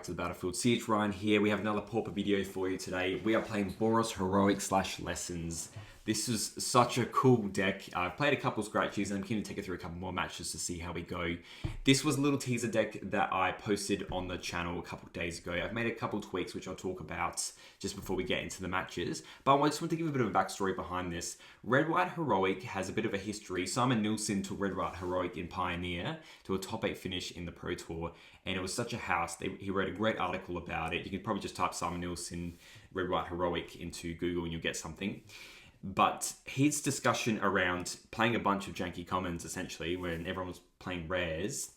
to the Battlefield. CH Ryan here. We have another Pauper video for you today. We are playing Boros Heroic / Lessons. This is such a cool deck. I've played a couple scratchies and I'm keen to take it through a couple more matches to see how we go. This was a little teaser deck that I posted on the channel a couple of days ago. I've made a couple tweaks which I'll talk about just before we get into the matches. But I just want to give a bit of a backstory behind this. Red-White Heroic has a bit of a history. Simon Nielsen took Red-White Heroic in Pioneer to a top 8 finish in the Pro Tour. And it was such a house. He wrote a great article about it. You can probably just type Simon Nielsen Red-White Heroic into Google and you'll get something. But his discussion around playing a bunch of janky commons, essentially, when everyone was playing rares,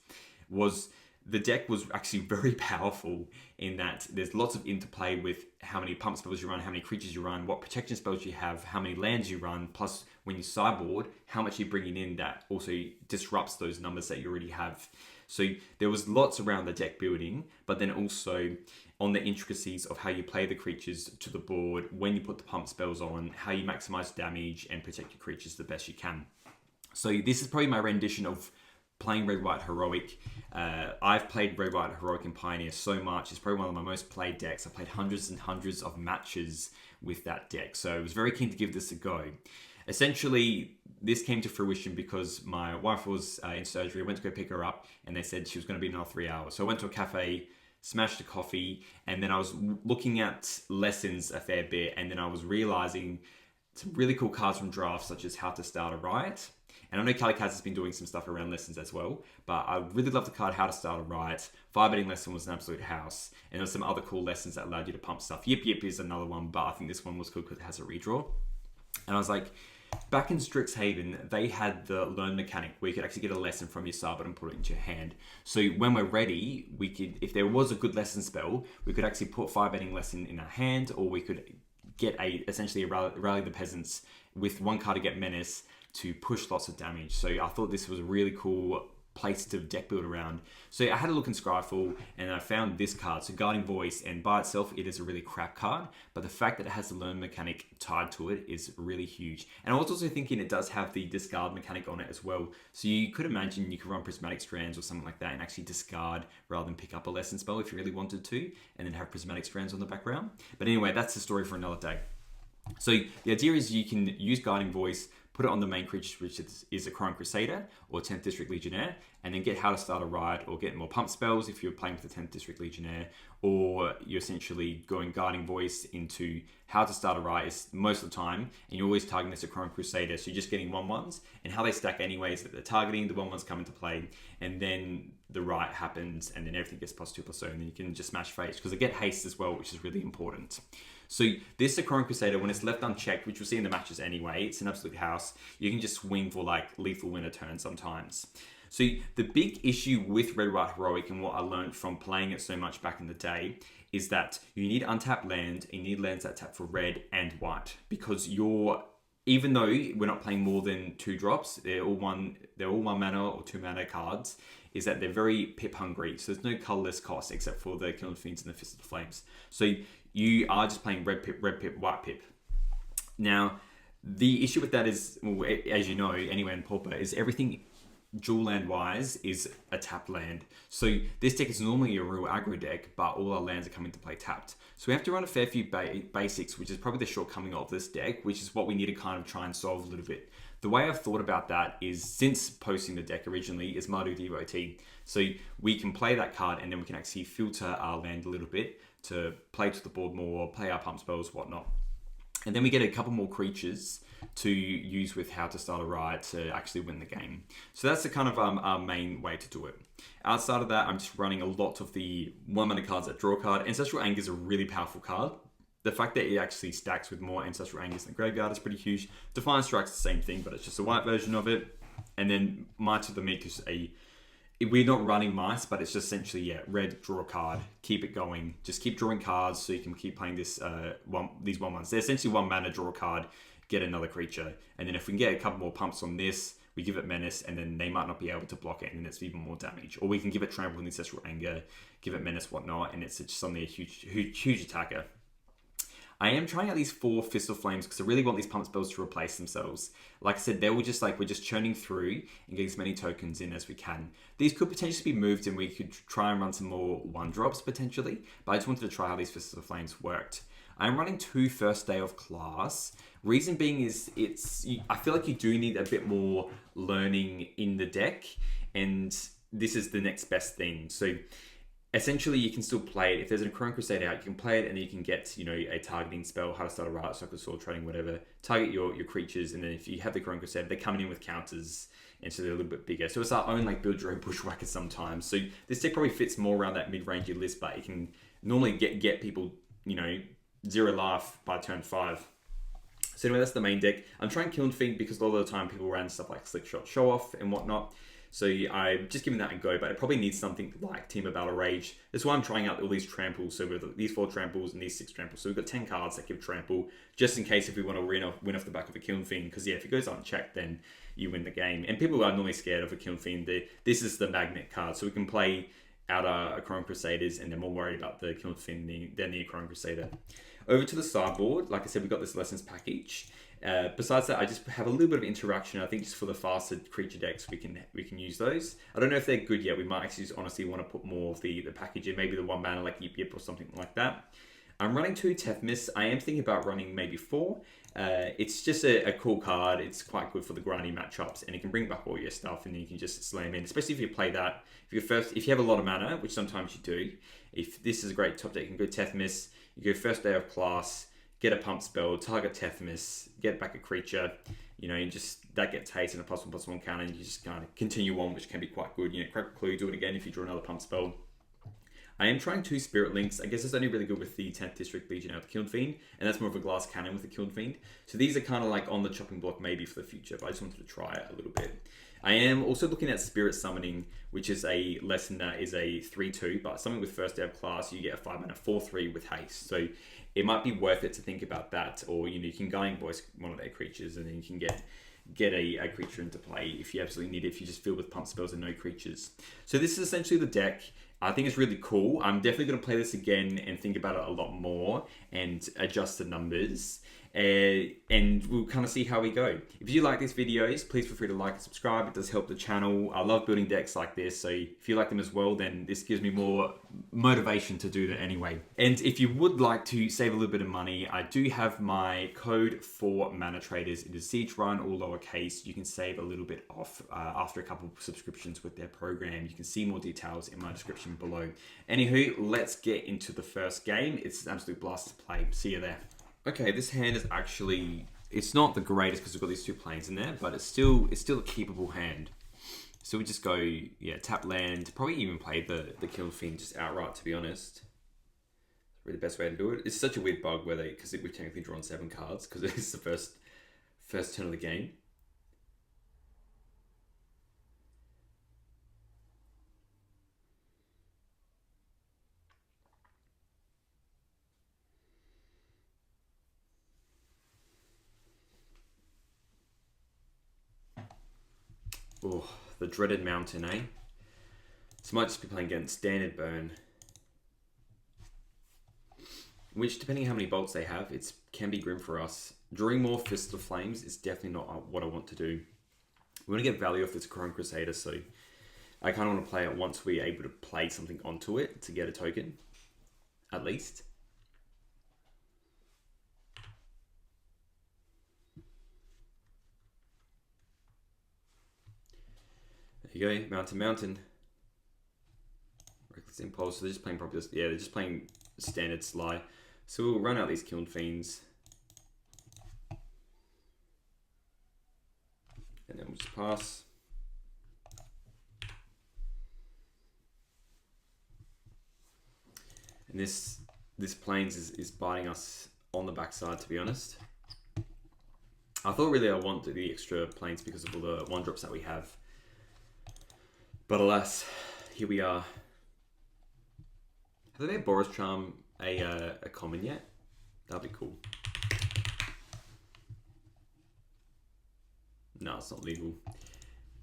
was the deck was actually very powerful in that there's lots of interplay with how many pump spells you run, how many creatures you run, what protection spells you have, how many lands you run, plus when you sideboard, how much you're bringing in that also disrupts those numbers that you already have. So there was lots around the deck building, but then also on the intricacies of how you play the creatures to the board, when you put the pump spells on, how you maximize damage and protect your creatures the best you can. So this is probably my rendition of playing Red-White Heroic. I've played Red-White Heroic in Pioneer so much. It's probably one of my most played decks. I played hundreds and hundreds of matches with that deck. So I was very keen to give this a go. Essentially, this came to fruition because my wife was in surgery. I went to go pick her up and they said she was going to be in another 3 hours. So I went to a cafe, smashed a coffee, and then I was looking at lessons a fair bit, and then I was realizing some really cool cards from drafts, such as How to Start a Riot. And I know Cali Kaz has been doing some stuff around lessons as well, but I really love the card How to Start a Riot. Firebetting lesson was an absolute house, and there's some other cool lessons that allowed you to pump stuff. Yip Yip is another one, but I think this one was cool because it has a redraw. And I was like, back in Strixhaven, they had the learn mechanic where you could actually get a lesson from your sideboard and put it into your hand. So when we're ready, we could, if there was a good lesson spell, we could actually put Firebetting lesson in our hand, or we could get essentially a rally the peasants with one card to get menace to push lots of damage. So I thought this was a really cool place to deck build around. So I had a look in Scryfall and I found this card, so Guarding Voice, and by itself it is a really crap card, but the fact that it has the learn mechanic tied to it is really huge. And I was also thinking it does have the discard mechanic on it as well, so you could imagine you could run Prismatic Strands or something like that and actually discard rather than pick up a lesson spell if you really wanted to, and then have Prismatic Strands on the background. But anyway, that's the story for another day. So the idea is you can use Guiding Voice, put it on the main creature, which is a Chrome Crusader or 10th District Legionnaire, and then get How to Start a Riot or get more pump spells if you're playing with the 10th District Legionnaire, or you're essentially going Guiding Voice into How to Start a Riot is most of the time, and you're always targeting this a Chrome Crusader, so you're just getting 1/1s, and how they stack anyway is that they're targeting, the 1/1s come into play, and then the Riot happens, and then everything gets +2/+0, and then you can just smash face, because they get haste as well, which is really important. So this Chrome Crusader, when it's left unchecked, which we'll see in the matches anyway, it's an absolute house. You can just swing for like lethal win a turn sometimes. So the big issue with Red-White Heroic and what I learned from playing it so much back in the day is that you need untapped land, and you need lands that tap for red and white, because even though we're not playing more than 2 drops, they're all one mana or 2 mana cards, is that they're very pip hungry. So there's no colorless cost except for the Killing Fiends and the Fist of the Flames. So you are just playing red pip, white pip. Now, the issue with that is, well, as you know, anyway in Pauper, is everything dual land wise is a tapped land. So this deck is normally a real aggro deck, but all our lands are coming to play tapped. So we have to run a fair few basics, which is probably the shortcoming of this deck, which is what we need to kind of try and solve a little bit. The way I've thought about that is, since posting the deck originally, is Mardu Devotee. So we can play that card and then we can actually filter our land a little bit to play to the board more, play our pump spells, whatnot. And then we get a couple more creatures to use with How to Start a Riot to actually win the game. So that's the kind of our main way to do it. Outside of that, I'm just running a lot of the 1-mana cards that draw a card. Ancestral Anger is a really powerful card. The fact that it actually stacks with more Ancestral Angers in the graveyard is pretty huge. Defiant Strike's the same thing, but it's just a white version of it. And then Might of the Meek is we're not running mice, but it's just essentially, red, draw a card, keep it going. Just keep drawing cards so you can keep playing these 1/1s. They're essentially 1 mana, draw a card, get another creature. And then if we can get a couple more pumps on this, we give it Menace, and then they might not be able to block it, and it's even more damage. Or we can give it Trample and Ancestral Anger, give it Menace, whatnot, and it's suddenly a huge attacker. I am trying out these 4 Fist of Flames because I really want these pump spells to replace themselves. Like I said, they were just like, we're just churning through and getting as many tokens in as we can. These could potentially be moved and we could try and run some more 1-drops potentially, but I just wanted to try how these Fist of Flames worked. I'm running 2 first day of class. Reason being is I feel like you do need a bit more learning in the deck, and this is the next best thing. So essentially you can still play it. If there's a Chrome Crusade out, you can play it and then you can get, a targeting spell, how to start a riot cycle, sword trading, whatever. Target your creatures, and then if you have the Chrome Crusade, they're coming in with counters, and so they're a little bit bigger. So it's our own build your own bushwhacker sometimes. So this deck probably fits more around that mid-rangey list, but it can normally get people, 0 life by turn 5. So anyway, that's the main deck. I'm trying Kiln Fiend because a lot of the time people ran stuff like Slick Shot Show Off and whatnot. So I'm just giving that a go, but it probably needs something like Team of Battle Rage. That's why I'm trying out all these tramples. So with these 4 tramples and these 6 tramples. So we've got 10 cards that give trample, just in case if we want to win off the back of a Kiln Fiend. Because if it goes unchecked, then you win the game. And people are normally scared of a Kiln Fiend. This is the magnet card, so we can play out a Chrome Crusaders, and they're more worried about the Kiln Fiend than the Chrome Crusader. Over to the sideboard, like I said, we've got this lessons package. Besides that, I just have a little bit of interaction. I think just for the faster creature decks, we can use those. I don't know if they're good yet. We might actually just honestly want to put more of the package in, maybe the 1 mana like Yip Yip or something like that. I'm running 2 Tethmis. I am thinking about running maybe 4. It's just a cool card. It's quite good for the grindy matchups, and it can bring back all your stuff, and then you can just slam in. Especially if you play that. If you have a lot of mana, which sometimes you do. If this is a great top deck, you can go Tethmis. You go first day of class, get a pump spell, target Tethmis, get back a creature. That gets haste and a +1/+1 counter, and you just kind of continue on, which can be quite good. Crack a clue, do it again if you draw another pump spell. I am trying 2 Spirit Links. I guess it's only really good with the 10th District Legion out of the Kiln Fiend, and that's more of a glass cannon with the Kiln Fiend. So these are kind of like on the chopping block maybe for the future, but I just wanted to try it a little bit. I am also looking at Spirit Summoning, which is a lesson that is a 3/2, but something with first day of class, you get a 5 mana 4/3 with haste. So it might be worth it to think about that, or you can Guiding Voice one of their creatures, and then you can get a creature into play if you absolutely need it, if you just fill with pump spells and no creatures. So this is essentially the deck. I think it's really cool. I'm definitely going to play this again and think about it a lot more and adjust the numbers. And we'll kind of see how we go. If you like these videos, please feel free to like and subscribe. It does help the channel. I love building decks like this, so if you like them as well, then this gives me more motivation to do that anyway. And if you would like to save a little bit of money, I do have my code for mana traders. It is Siege Run, all lowercase. You can save a little bit off after a couple of subscriptions with their program. You can see more details in my description below. Anywho, let's get into the first game. It's an absolute blast to play. See you there. Okay, this hand is actually, it's not the greatest because we've got these 2 planes in there, but it's still a keepable hand. So we just go, tap land, probably even play the Kiln Fiend just outright, to be honest. Really the best way to do it. It's such a weird bug because we've technically drawn 7 cards because it's the first turn of the game. Oh, the dreaded mountain, eh? So I might just be playing against Standard Burn. Which, depending on how many bolts they have, it can be grim for us. Drawing more Fist of Flames is definitely not what I want to do. We want to get value off this Chrome Crusader, so I kind of want to play it once we're able to play something onto it to get a token, at least. There you go, mountain. Reckless Impulse. So they're just playing probably this. Yeah, they're just playing standard Sly. So we'll run out these Kiln Fiends. And then we'll just pass. And this Plains is biting us on the backside, to be honest. I thought really I wanted the extra Plains because of all the 1-drops that we have. But alas, here we are. Have they made Boros Charm a common yet? That'd be cool. No, it's not legal.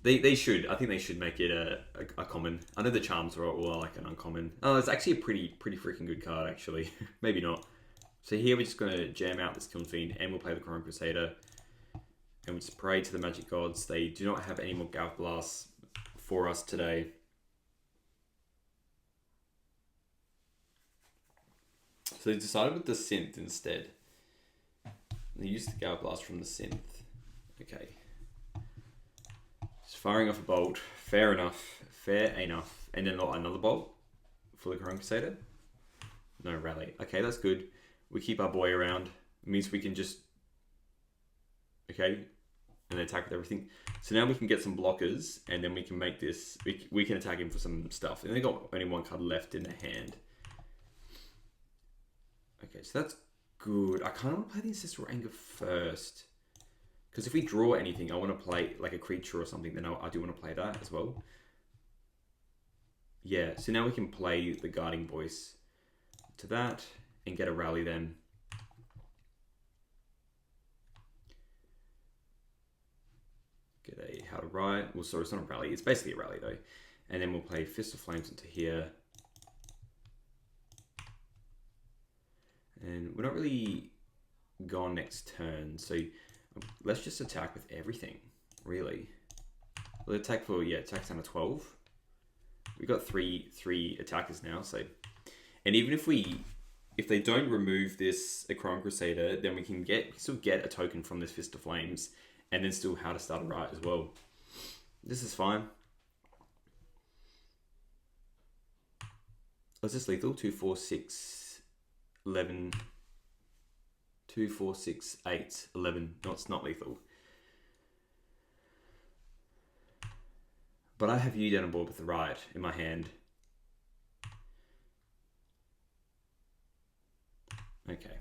They should. I think they should make it a common. I know the charms are all like an uncommon. Oh, it's actually a pretty freaking good card, actually. Maybe not. So here we're just going to jam out this Kiln Fiend and we'll play the Chrome Crusader. And we'll just pray to the magic gods. They do not have any more Galv Blasts for us today. So they decided with the Synth instead. They used the Galv Blast from the Synth. Okay. Just firing off a bolt. Fair enough. Fair enough. And then another bolt for the Chrome Crusader. No rally. Okay, that's good. We keep our boy around. It means we can just... Okay. And attack with everything. So now we can get some blockers. And then we can make this... We can attack him for some stuff. And they got only one card left in their hand. Okay, so that's good. I kind of want to play the Ancestral Anger first. Because if we draw anything, I want to play like a creature or something. Then I do want to play that as well. Yeah, so now we can play the Guarding Voice to that and get a rally then. Get a How to Write. Well, sorry, it's not a rally. It's basically a rally though. And then we'll play Fist of Flames into here. And we're not really gone next turn, so let's just attack with everything, really. We'll attack for, yeah, attack down to 12. We've got three attackers now, so... And even if they don't remove this Chrome Crusader, then we can still get a token from this Fist of Flames, and then still How to Start a Riot as well. This is fine. Is this lethal? 2, 4, 6... 11, 2, 4, 6, 8, 11. No, it's not lethal. But I have you down on board with the Riot in my hand. Okay.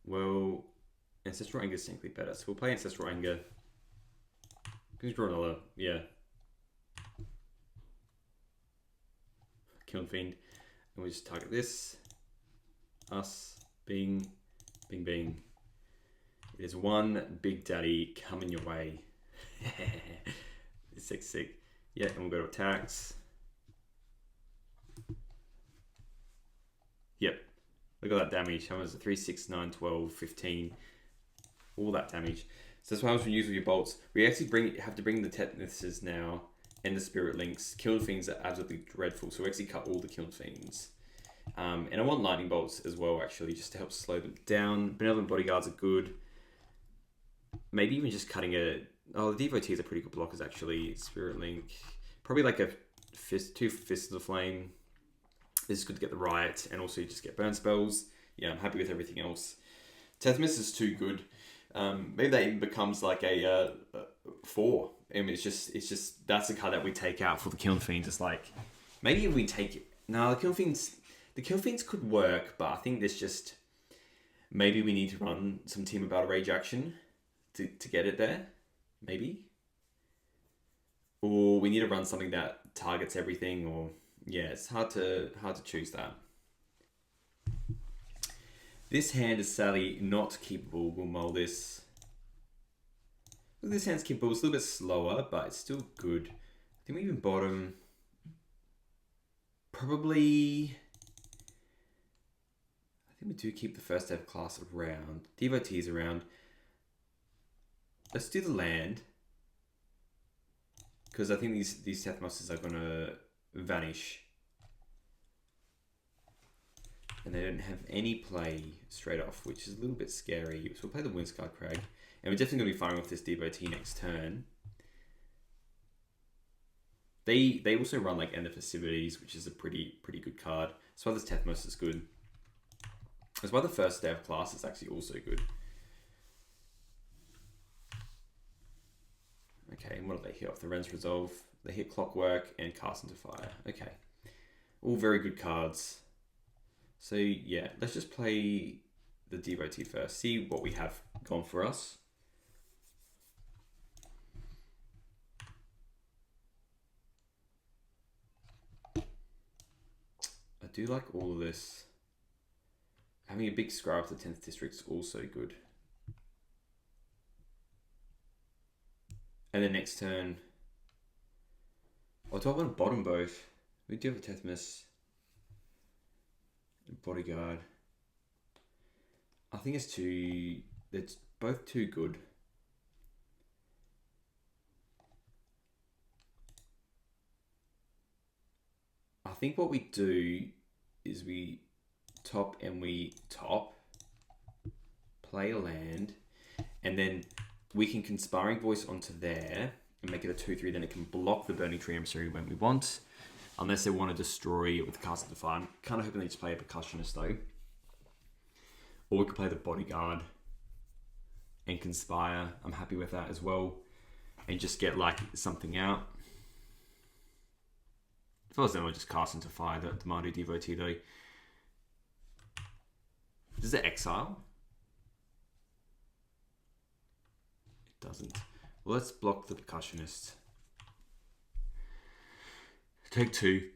Well, Ancestral Anger is simply better. So we'll play Ancestral Anger. Can you draw another? Yeah. Kiln Fiend. And we just target this. Us, bing, bing, bing. It is one Big Daddy coming your way. It's sick. Yeah, and we'll go to attacks. Yep. Look at that damage. How much is it? 3, 6, 9, 12, 15. All that damage. So that's why I was use with your bolts. We actually have to bring the Tetnuses now and the Spirit Links. Kiln Fiends are absolutely dreadful, so we actually cut all the Kiln Fiends. And I want Lightning Bolts as well, actually, just to help slow them down. Benevolent Bodyguards are good. Maybe even just cutting Oh, the Devotees are pretty good blockers, actually. Spirit Link. Probably like two Fists of the Flame. This is good to get the Riot, and also just get Burn Spells. Yeah, I'm happy with everything else. Tethmis is too good. Maybe that even becomes like a 4. I mean, it's just that's the card that we take out for the Kiln Fiends. It's like, maybe if we take it... No, the Kiln Fiends could work, but I think this just... Maybe we need to run some Team of Battle Rage action to get it there. Maybe. Or we need to run something that targets everything, or... Yeah, it's hard to choose that. This hand is sadly not keepable. We'll mull this. This hand's keepable. It's a little bit slower, but it's still good. I think we even bottom... Probably... I think we do keep the first dev class around. Devotees around. Let's do the land. Because I think these Tethmoses are going to vanish. And they don't have any play straight off, which is a little bit scary. So we'll play the Windscarred Crag. And we're definitely going to be firing off this Devotee next turn. They also run like End of Festivities, which is a pretty good card. That's why this Tethmos is good. That's why the first dev class is actually also good. Okay, and what do they hit off? The Ren's Resolve. They hit Clockwork and Cast into Fire. Okay. All very good cards. So yeah, let's just play the Devotee first. See what we have gone for us. I do like all of this. Having a big Scry of the 10th District is also good. And then next turn... Oh, do I want to bottom both? We do have a Tethmis. Bodyguard. I think it's too... It's both too good. I think what we do is we top and we top, play a land, and then we can Conspiring Voice onto there and make it a 2/3. Then it can block the Burning Tree Emissary when we want, unless they want to destroy it with Cast of the Fire. I'm kind of hoping they just play a Percussionist though. Or we could play the Bodyguard and Conspire. I'm happy with that as well. And just get like something out. If I was them, I'd just cast into Fire the Mardu Devotee though. Does it exile? It doesn't. Well, let's block the Percussionist. Take 2.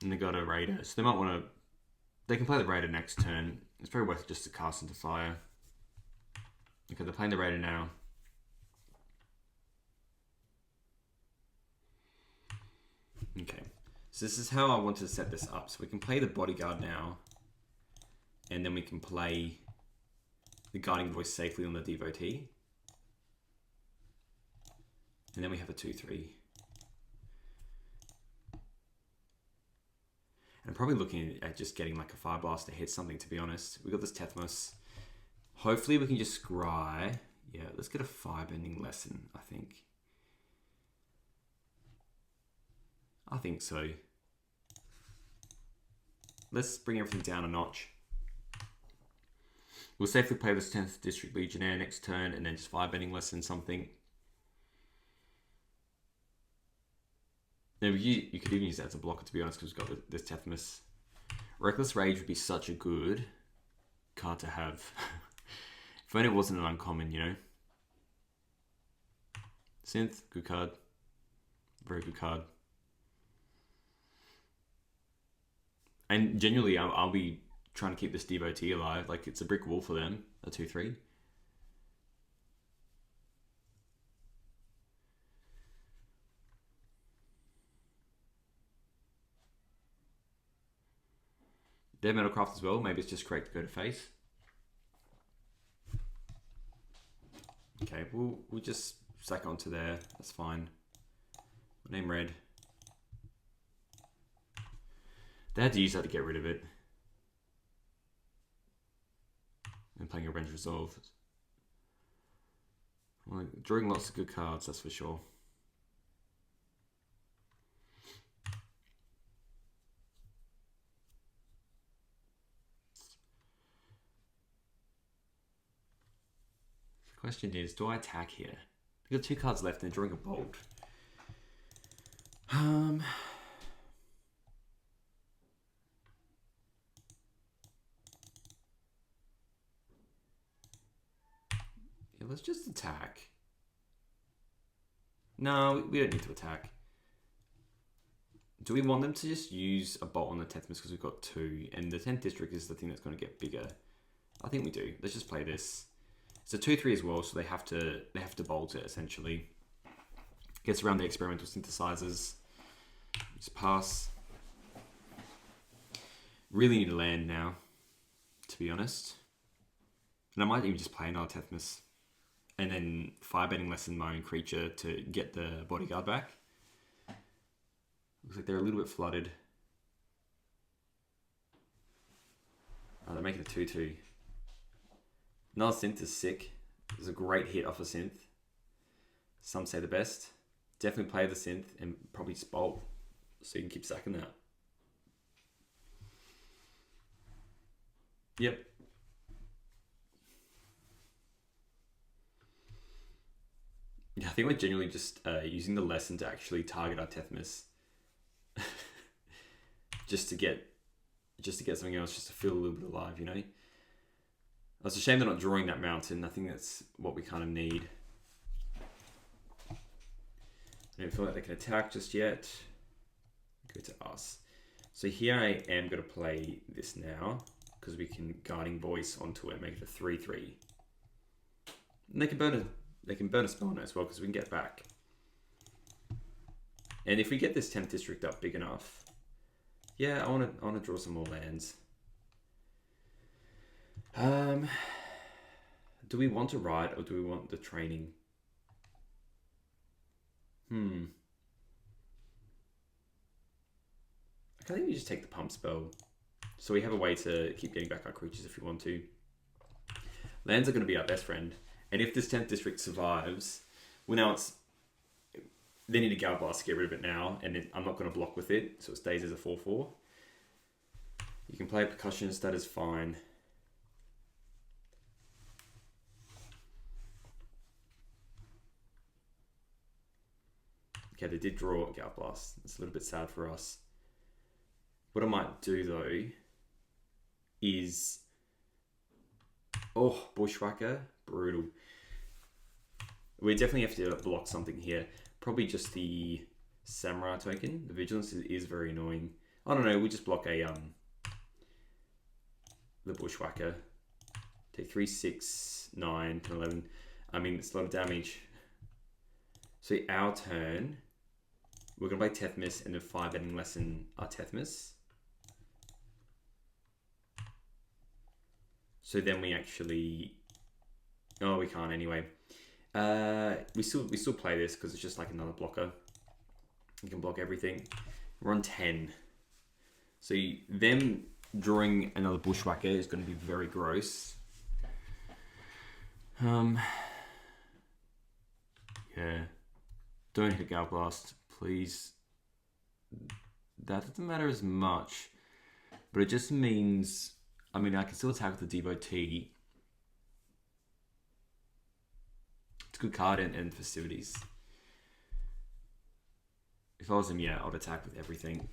And they got a Raider. So they might want to... They can play the Raider next turn. It's very worth it just to cast into Fire. Okay, they're playing the Raider now. Okay. So this is how I want to set this up. So we can play the Bodyguard now. And then we can play the Guiding Voice safely on the Devotee. And then we have a 2/3. And I'm probably looking at just getting like a Fire Blast to hit something, to be honest. We got this Tethmos. Hopefully we can just scry. Yeah, let's get a Firebending Lesson, I think. I think so. Let's bring everything down a notch. We'll safely play this 10th District Legionnaire next turn and then just Firebending Lesson something. Now, you could even use that as a blocker, to be honest, because we've got this Tethmos. Reckless Rage would be such a good card to have. If only it wasn't an uncommon, you know. Synth, good card. Very good card. And genuinely, I'll be trying to keep this Devotee alive. Like, it's a brick wall for them, a 2/3. They're Metalcraft as well. Maybe it's just correct to go to face. Okay, we'll just stack onto there. That's fine. Name red. They had to use that to get rid of it. And playing a Revenge Resolve. Well, drawing lots of good cards, that's for sure. The question is, do I attack here? I've got 2 cards left and drawing a Bolt. Yeah, let's just attack. No, we don't need to attack. Do we want them to just use a Bolt on the Tethmos because we've got 2, and the 10th District is the thing that's going to get bigger? I think we do. Let's just play this. It's a 2/3 as well, so they have to bolt it essentially. Gets around the experimental synthesizers. Just pass. Really need a land now, to be honest. And I might even just play another Tethmos. And then Firebending Lesson my own creature to get the Bodyguard back. Looks like they're a little bit flooded. Oh, they're making a 2/2. Another Synth is sick. It's a great hit off a Synth. Some say the best. Definitely play the Synth and probably just bolt so you can keep sacking that. Yep. Yeah, I think we're genuinely just using the lesson to actually target our Tethmos. just to get something else, just to feel a little bit alive, you know? It's a shame they're not drawing that mountain. I think that's what we kind of need. I don't feel like they can attack just yet. Go to us. So here I am going to play this now because we can Guiding Voice onto it, make it a 3/3. And they can burn a spell as well because we can get back. And if we get this 10th District up big enough, yeah, I want to draw some more lands. Do we want to ride or do we want the training? I think we just take the pump spell. So we have a way to keep getting back our creatures if we want to. Lands are going to be our best friend. And if this 10th district survives, well, now it's... They need a Gal Blast to get rid of it now, and I'm not going to block with it, so it stays as a 4/4. You can play a Percussionist, that is fine. Okay, they did draw a Gal Blast. It's a little bit sad for us. What I might do, though, is... Oh, Bushwhacker. Brutal. We definitely have to block something here. Probably just the Samurai token. The Vigilance is very annoying. I don't know, we just block a the Bushwhacker. Take 3, 6, 9, 10, 11. I mean, it's a lot of damage. So our turn, we're going to play Tethmis and then 5 ending lesson our Tethmis. So then we actually... Oh, we can't anyway. We still play this because it's just like another blocker. You can block everything. We're on 10. So them drawing another Bushwhacker is going to be very gross. Yeah. Don't hit a Gal Blast, please. That doesn't matter as much. But it just means... I mean, I can still attack with the Devotee. It's a good card and Festivities. If I was him, yeah, I'd attack with everything.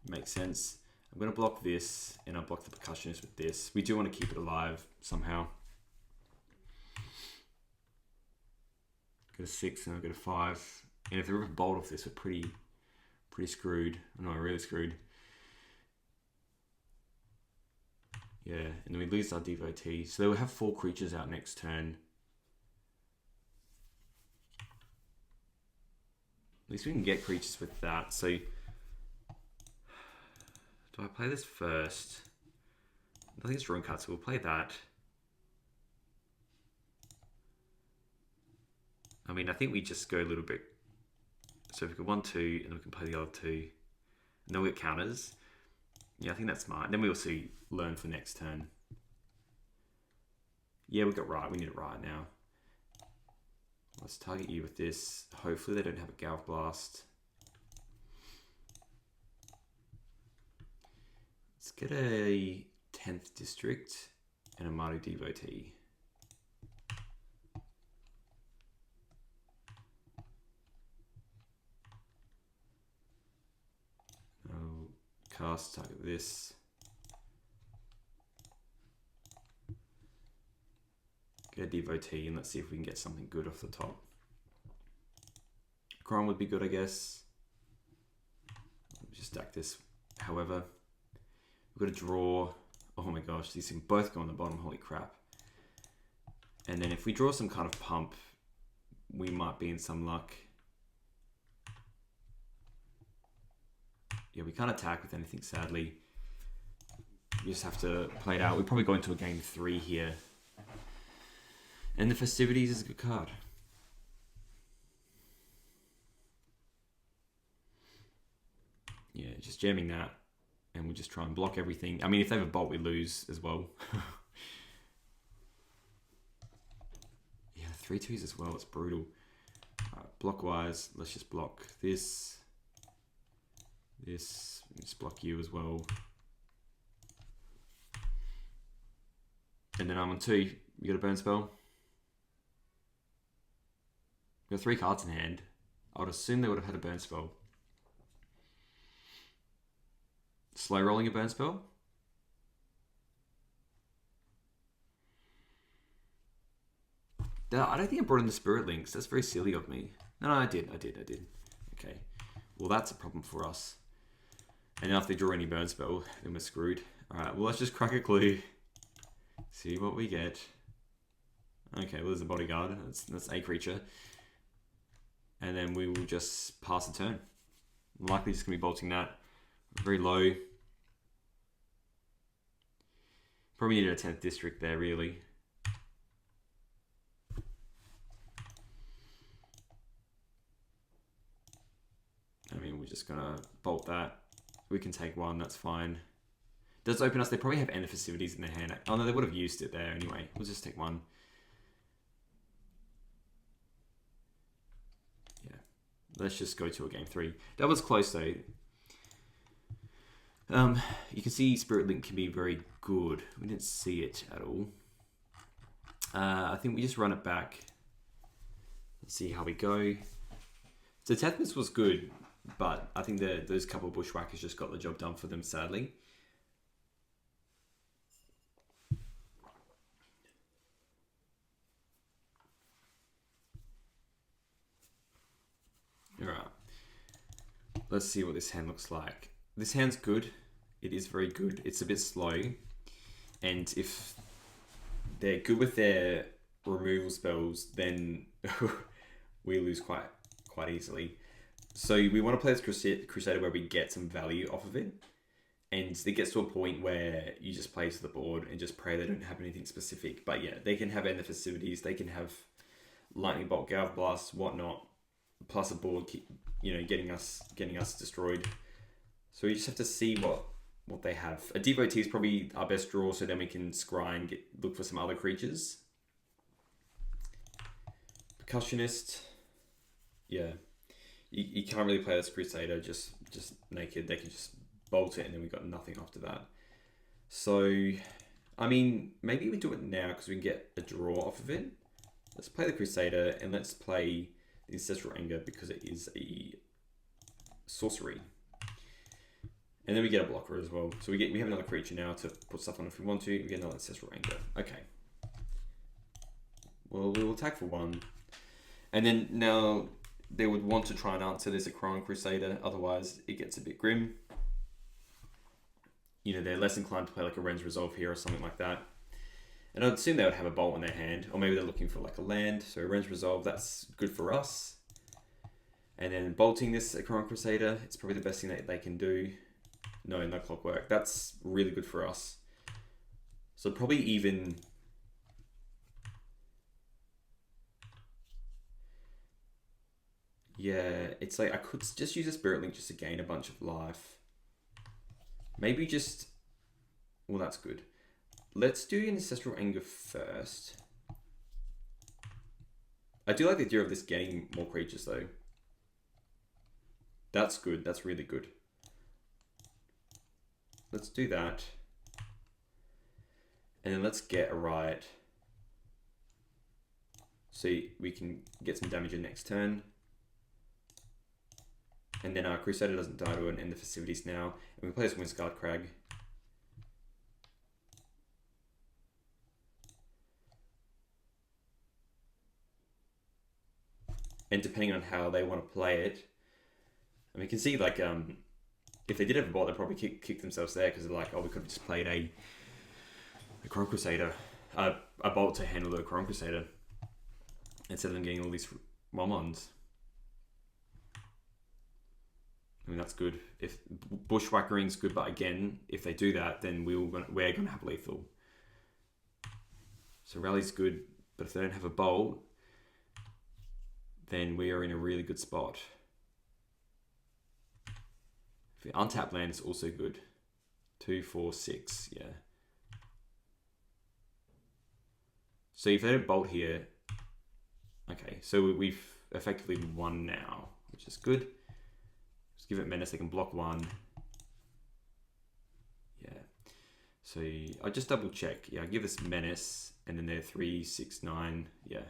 Makes sense. I'm going to block this, and I'll block the Percussionist with this. We do want to keep it alive somehow. Go to 6, and I'll go to 5. And if they rip a bolt off this, we're pretty screwed. No, really screwed. Yeah, and then we lose our Devotee. So we'll have 4 creatures out next turn. At least we can get creatures with that. So, do I play this first? I think it's drawing cards, so we'll play that. I mean, I think we just go a little bit. So if we go 1, 2, and we can play the other 2. And then we get counters. Yeah, I think that's smart. Then we also learn for next turn. Yeah, we got right. We need it right now. Let's target you with this. Hopefully they don't have a Gal Blast. Let's get a 10th district and a Mardu Devotee. I'll cast, target this. Get a Devotee and let's see if we can get something good off the top. Chrome would be good, I guess. Just stack this. However, we've got to draw. Oh my gosh, these can both go on the bottom. Holy crap. And then if we draw some kind of pump, we might be in some luck. Yeah, we can't attack with anything, sadly. We just have to play it out. We probably go into a game 3 here. And the Festivities is a good card. Yeah, just jamming that. And we'll just try and block everything. I mean, if they have a bolt, we lose as well. Yeah, 3/2s as well. It's brutal. Block-wise, let's just block this. This. Just block you as well. And then I'm on 2. You got a burn spell. Got 3 cards in hand. I would assume they would have had a burn spell. Slow rolling a burn spell. I don't think I brought in the Spirit Links. That's very silly of me. No, I did. Okay. Well, that's a problem for us. And now if they draw any burn spell, then we're screwed. Alright, well, let's just crack a clue. See what we get. Okay, well, there's a bodyguard. That's a creature. And then we will just pass the turn. Likely just going to be bolting that very low. Probably needed a 10th district there, really. I mean, we're just gonna bolt that. We can take one, that's fine. Does open us, they probably have end of festivities in their hand. Oh no, they would have used it there anyway. We'll just take one. Yeah, let's just go to a game 3. That was close though. You can see Spirit Link can be very good. We didn't see it at all. I think we just run it back. Let's see how we go. So Tethmas was good, but I think those couple of Bushwhackers just got the job done for them, sadly. Alright. Let's see what this hand looks like. This hand's good. It is very good. It's a bit slow. And if they're good with their removal spells, then we lose quite easily. So we want to play this Crusader where we get some value off of it. And it gets to a point where you just play to the board and just pray they don't have anything specific. But yeah, they can have end of festivities. They can have Lightning Bolt, Galv Blast, whatnot. Plus a board, you know, getting us destroyed. So we just have to see what they have. A Devotee is probably our best draw, so then we can scry and look for some other creatures. Percussionist, yeah. You can't really play this Crusader just naked. They can just bolt it and then we got nothing after that. So, I mean, maybe we do it now because we can get a draw off of it. Let's play the Crusader and let's play the Ancestral Anger because it is a sorcery. And then we get a blocker as well. So we have another creature now to put stuff on if we want to. We get another Ancestral Anger. Okay. Well, we will attack for 1. And then now they would want to try and answer this Akron Crusader. Otherwise, it gets a bit grim. You know, they're less inclined to play like a Ren's Resolve here or something like that. And I'd assume they would have a bolt in their hand. Or maybe they're looking for like a land. So Ren's Resolve, that's good for us. And then bolting this Akron Crusader, it's probably the best thing that they can do. No Clockwork. That's really good for us. So probably even... Yeah, it's like I could just use a Spirit Link just to gain a bunch of life. Maybe just... Well, that's good. Let's do an Ancestral Anger first. I do like the idea of this getting more creatures though. That's good. That's really good. Let's do that. And then let's get a Riot. So we can get some damage in next turn. And then our Crusader doesn't die to an end of festivities now. And we play this Windscarred Crag. And depending on how they want to play it, and we can see like if they did have a bolt, they'd probably kick themselves there because they're like, oh, we could have just played a Chrome Crusader, a bolt to handle the Chrome Crusader instead of them getting all these Momons. I mean, that's good. If Bushwhackering's good, but again, if they do that, then we're gonna have lethal. So Rally's good, but if they don't have a bolt, then we are in a really good spot. The untapped land is also good. 2, 4, 6, yeah. So if they don't bolt here, okay, so we've effectively won now, which is good. Just give it menace, they can block 1. Yeah. So I'll just double check. Yeah, I give this menace, and then they're 3, 6, 9. Yeah.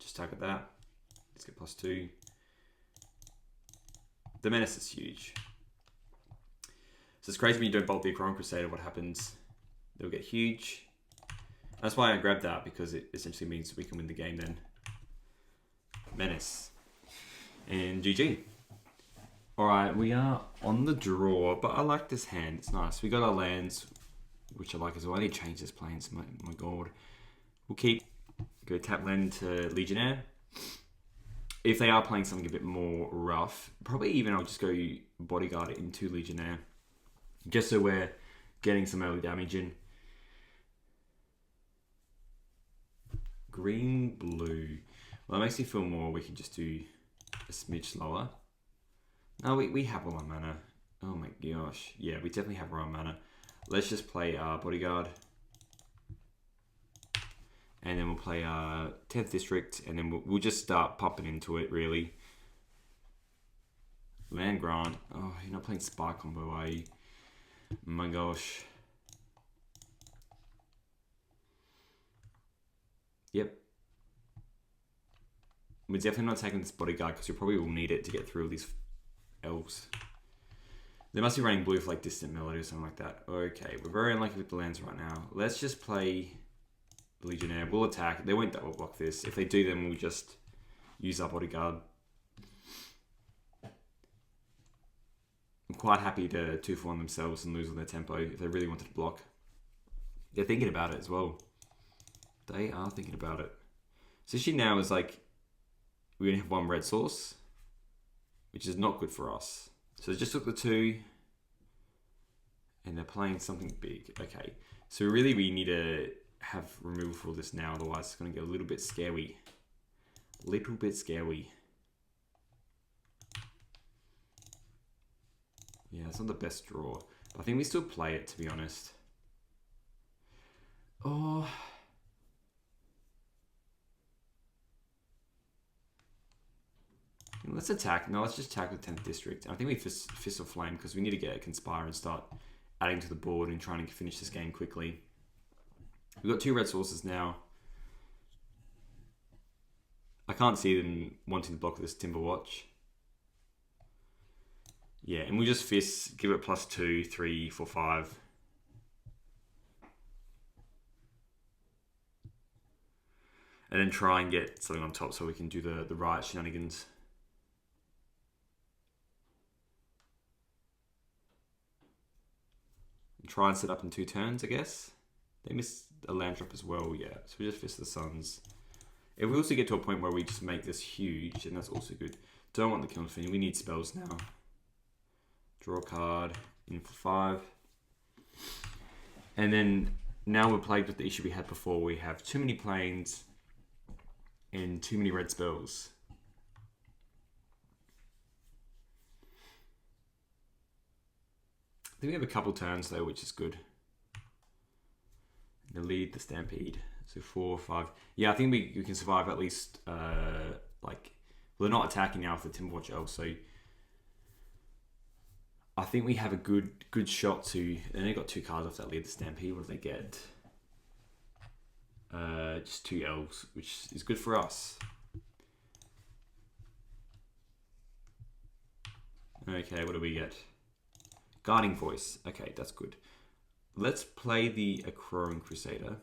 Just target that. Let's get +2. The menace is huge. So it's crazy when you don't bolt the Akron Crusader, what happens? They'll get huge. That's why I grabbed that, because it essentially means we can win the game then. Menace. And GG. Alright, we are on the draw, but I like this hand. It's nice. We got our lands, which I like as well. I need to change this planes. My god. We'll keep. Go tap land to Legionnaire. If they are playing something a bit more rough, probably even I'll just go Bodyguard into Legionnaire. Just so we're getting some early damage in. Green, blue. Well, that makes me feel more we can just do a smidge slower. No, we have all our mana. Oh my gosh. Yeah, we definitely have our own mana. Let's just play Bodyguard. And then we'll play 10th District, and then we'll just start popping into it, really. Land Grant. Oh, you're not playing Spy Combo, are you? My gosh. Yep. We're definitely not taking this Bodyguard, because we probably will need it to get through all these elves. They must be running blue for like Distant Melody or something like that. Okay, we're very unlucky with the lands right now. Let's just play Legionnaire. We'll attack. They won't double block this. If they do, then we'll just use our Bodyguard. I'm quite happy to 2-for-1 themselves and lose on their tempo if they really wanted to block. They're thinking about it as well. They are thinking about it. So issue now is like, we're going to have one red source, which is not good for us. So they just took the 2, and they're playing something big. Okay, so really we need to have removal for this now, otherwise it's going to get a little bit scary. Little bit scary. Yeah, it's not the best draw. But I think we still play it, to be honest. Oh. Let's attack. No, let's just attack with 10th District. I think we Fist of Flame because we need to get a Conspire and start adding to the board and trying to finish this game quickly. We've got 2 red sources now. I can't see them wanting to block this Timber Watch. Yeah, and we just Fist, give it +2, 3, 4, 5. And then try and get something on top so we can do the right shenanigans. And try and set up in 2 turns, I guess. They missed a land drop as well, yeah. So we just Fist the Suns. If we also get to a point where we just make this huge, then that's also good. Don't want the Kiln Fiend, we need spells now. Draw a card, in for 5. And then now we're plagued with the issue we had before. We have too many planes and too many red spells. I think we have a couple turns though, which is good. The lead, the Stampede. So 4, 5. Yeah, I think we can survive at least, like, well, they're not attacking now with the Timberwatch Elves, so I think we have a good shot to. They only got 2 cards off that lead, the Stampede. What do they get? Just 2 elves, which is good for us. Okay, what do we get? Guarding Voice. Okay, that's good. Let's play the Crowing Crusader.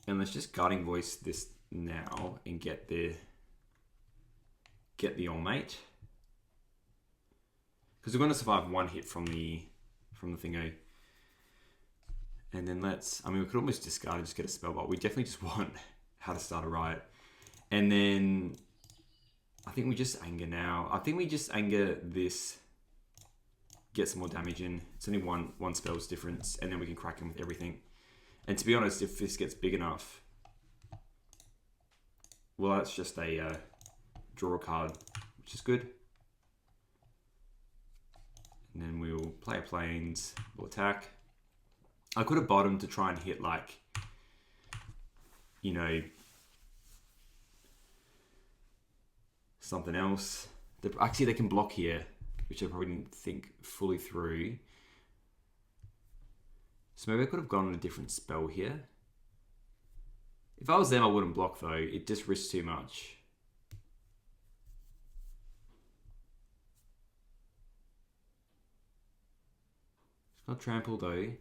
And let's just Guarding Voice this now and get the All Mate. Because we're going to survive 1 hit from the thingo. And then we could almost discard and just get a spell, but we definitely just want How to Start a Riot. And then I think we just Anger now. I think we just Anger this, get some more damage in. It's only one spell's difference, and then we can crack him with everything. And to be honest, if this gets big enough, well, that's just a draw a card, which is good. And then we'll play a Plains, we'll attack. I could have bottomed to try and hit, like, you know, something else. Actually, they can block here, which I probably didn't think fully through. So maybe I could have gone on a different spell here. If I was them, I wouldn't block, though. It just risks too much. It's not trample, though.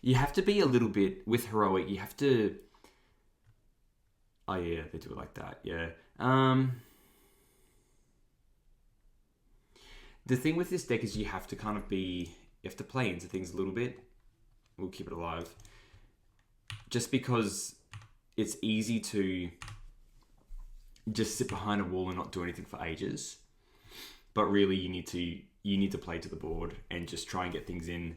You have to be a little bit, with Heroic, you have to... Oh yeah, they do it like that, yeah. The thing with this deck is you have to kind of be... You have to play into things a little bit. We'll keep it alive. Just because it's easy to just sit behind a wall and not do anything for ages. But really, you need to play to the board and just try and get things in,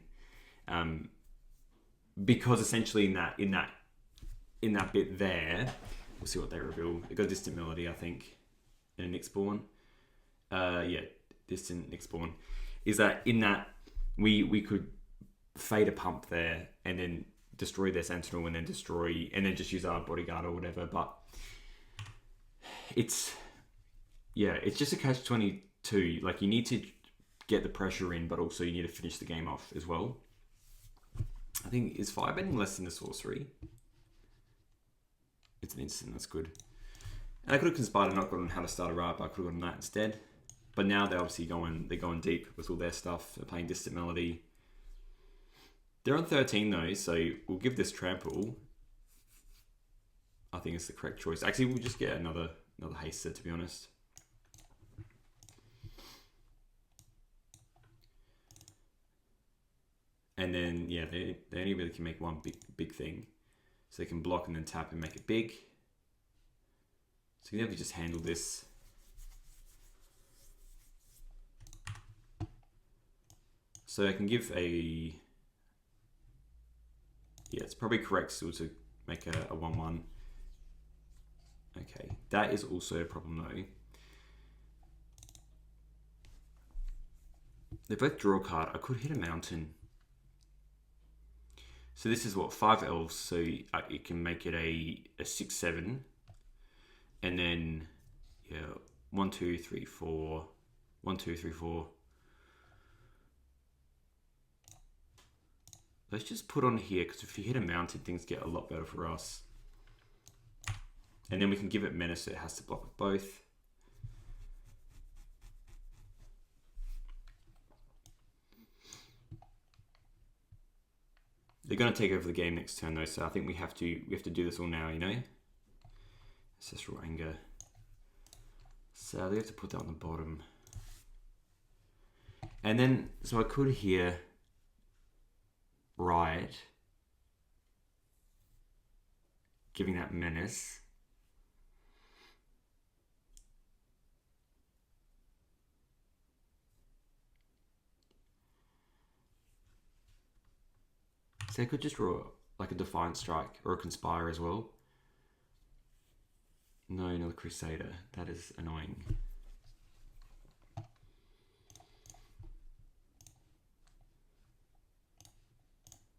because essentially in that bit there, we'll see what they reveal. It got distant melody, I think, and a Nick spawn. Yeah, distant Nick spawn. Is that in that we could fade a pump there and then destroy their sentinel and then just use our bodyguard or whatever. But it's just a catch-22. Like, you need to get the pressure in, but also you need to finish the game off as well. I think, is firebending less than a sorcery? It's an instant, that's good. And I could have conspired and not gotten how to start a riot, but I could have gotten that instead. But now they're obviously going deep with all their stuff. They're playing distant melody. They're on 13 though, so we'll give this trample. I think it's the correct choice. Actually, we'll just get another haste set, to be honest. And then, yeah, they only really can make one big thing. So they can block and then tap and make it big. So you can never just handle this. So I can give a... Yeah, it's probably correct still to make a 1-1. Okay, that is also a problem though. They both draw a card. I could hit a mountain. So this is what, 5 elves, so you can make it a 6-7. And then, yeah, 1, 2, 3, 4. 1, 2, 3, 4. Let's just put on here, because if you hit a mountain, things get a lot better for us. And then we can give it menace, so it has to block with both. They're going to take over the game next turn though, so I think we have to do this all now, you know? Ancestral Anger. So they have to put that on the bottom. And then, so I could here Riot, giving that menace. So I could just draw like a Defiant Strike or a Conspire as well. No, another Crusader. That is annoying.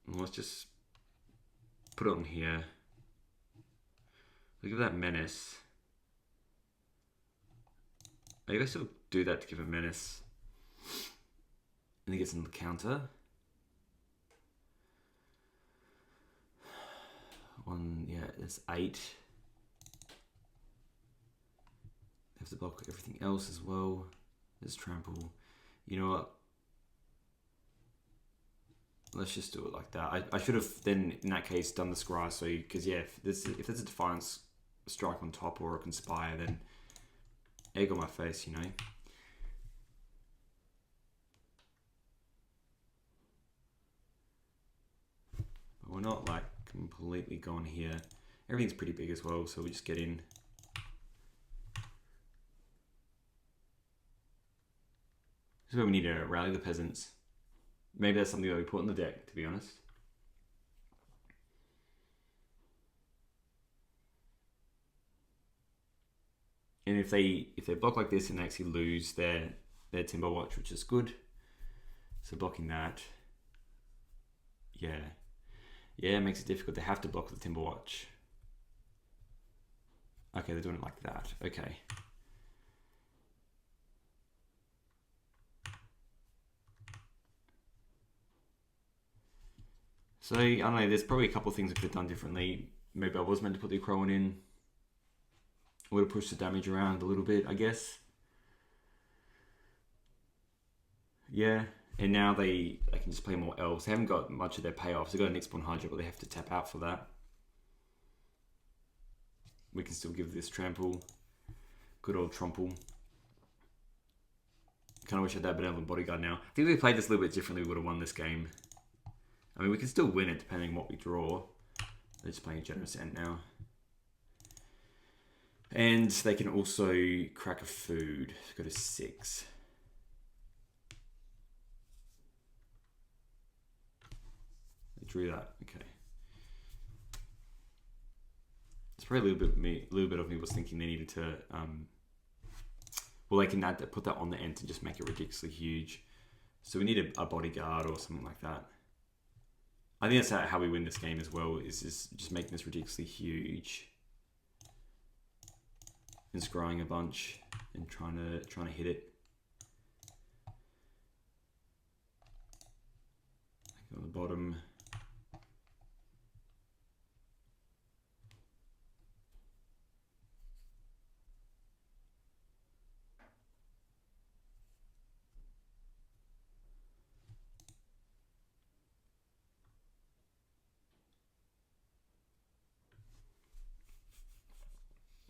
Let's just put it on here. Look at that menace. I guess I'll do that to give it menace. And he gets on the counter. Yeah, it's 8. They have to block everything else as well. There's trample. You know what? Let's just do it like that. I should have then, in that case, done the scry. So, because yeah, if there's a Defiance Strike on top or a Conspire, then egg on my face, you know. But we're not like completely gone here. Everything's pretty big as well, so we just get in. This is where we need to rally the peasants. Maybe that's something that we put in the deck, to be honest. And if they block like this and they actually lose their Timber Watch, which is good. So blocking that, yeah, it makes it difficult. They have to block the Timber Watch. Okay, they're doing it like that. Okay. So, I don't know, there's probably a couple of things I could have done differently. Maybe I was meant to put the Crowan in. I would have pushed the damage around a little bit, I guess. Yeah, and now they can just play more Elves. They haven't got much of their payoffs. They've got a Nick Spawn Hydra, but they have to tap out for that. We can still give this Trample. Good old Trample. Kind of wish I had that bit of a bodyguard now. I think if we played this a little bit differently, we would have won this game. I mean, we can still win it depending on what we draw. They're just playing a Generous End now. And they can also crack a food. Go to 6. drew that. Okay. It's probably a little bit of me was thinking they needed to, well, they can add that, put that on the end to just make it ridiculously huge. So we need a bodyguard or something like that. I think that's how we win this game as well, is just making this ridiculously huge and scrying a bunch and trying to hit it. On the bottom.